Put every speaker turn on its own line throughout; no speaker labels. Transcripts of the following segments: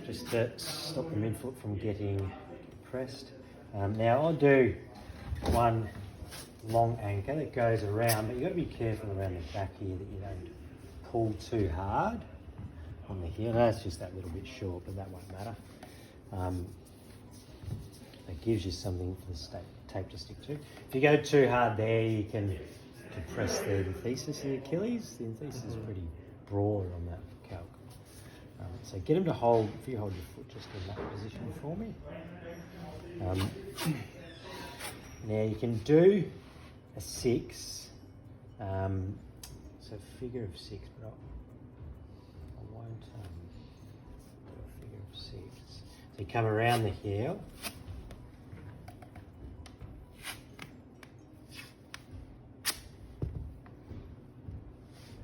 just to stop the midfoot from getting pressed. Now I'll do one long anchor that goes around, but you've got to be careful around the back here that you don't pull too hard on the heel. That's just that little bit short, but that won't matter. It gives you something for the tape to stick to. If you go too hard there, you can compress the enthesis of the Achilles. The enthesis is pretty broad on that calc. So get them to hold, if you hold your foot just in that position for me. Now you can do a 6, so figure of 6, but I won't do a figure of 6. So you come around the heel.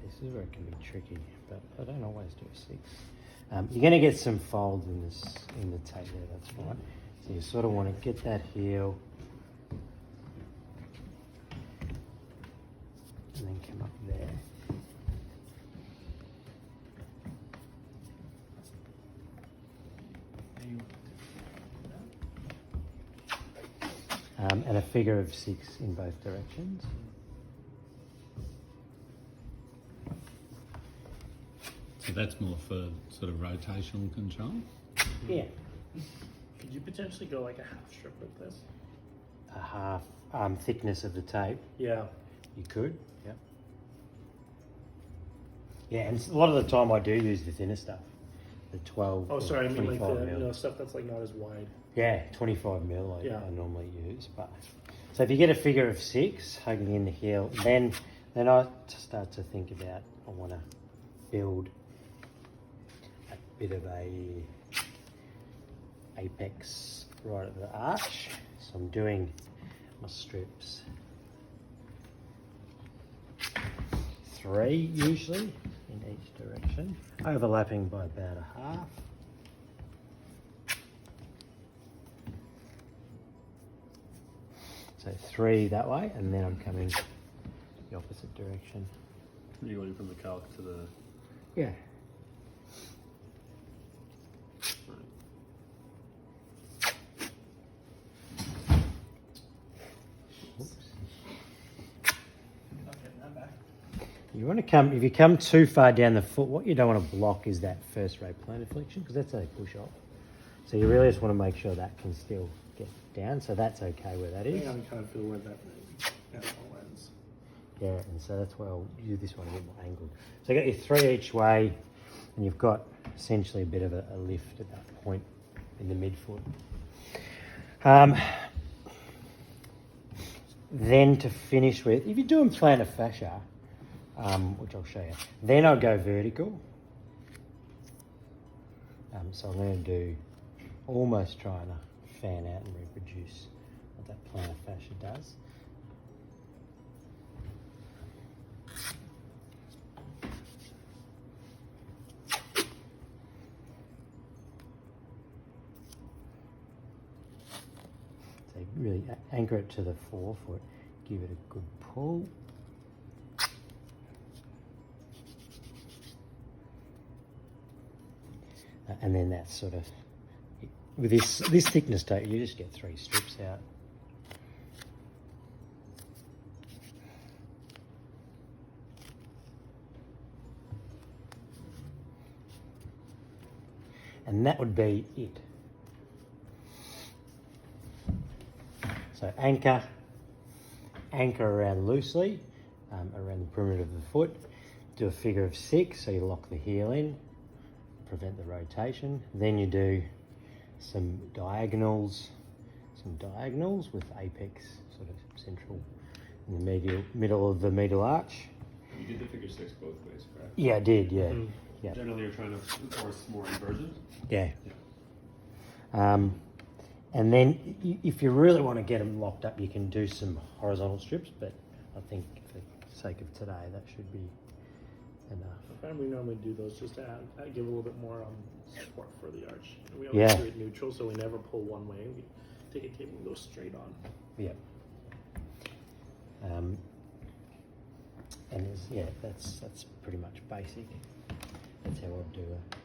This is where it can be tricky, but I don't always do a 6. You're going to get some folds in the tape there, that's fine. So you sort of want to get that heel and then come up there. And a figure of 6 in both directions.
So that's more for sort of rotational control?
Yeah.
Could you potentially go like a half strip with this?
A half thickness of the tape.
Yeah.
You could, yeah. Yeah, and a lot of the time I do use the thinner stuff. The 12
Oh, sorry, I mean like
25
the
mil.
stuff that's like not as wide.
Yeah, 25 mil I normally use. But so if you get a figure of 6 hugging in the heel, then I start to think about I want to build a bit of a apex right at the arch. So I'm doing my strips 3 usually in each direction, overlapping by about a half. So 3 that way, and then I'm coming the opposite direction.
You're going from the calc to the...
Yeah. You want to come, if you come too far down the foot, what you don't want to block is that first ray plantar flexion, because that's a push off. So you really just want to make sure that can still get down, so that's okay where that is.
I kind of feel where that all ends.
Yeah, and so that's why I'll do this one a bit more angled. So you got your 3 each way, and you've got essentially a bit of a lift at that point in the midfoot. Then to finish with, if you're doing plantar fascia, which I'll show you, then I'll go vertical. So I'm going to do almost trying to fan out and reproduce what that plantar fascia does. So really anchor it to the forefoot, give it a good pull. And then that's sort of, with this thickness tape, you just get 3 strips out. And that would be it. So anchor around loosely, around the perimeter of the foot. Do a figure of 6, so you lock the heel in, prevent the rotation. Then you do some diagonals with apex sort of central in the middle of the medial arch.
You did the figure 6 both ways, correct?
Yeah, I did, yeah.
Mm-hmm.
Yeah.
Generally, you're trying to force more inversions?
Yeah. And then if you really want to get them locked up, you can do some horizontal strips, but I think for the sake of today, that should be enough.
I find we normally do those just to give a little bit more support for the arch. We always do it neutral, so we never pull one way. We take a tape and go straight on.
Yeah. And that's pretty much basic. That's how I'd do it.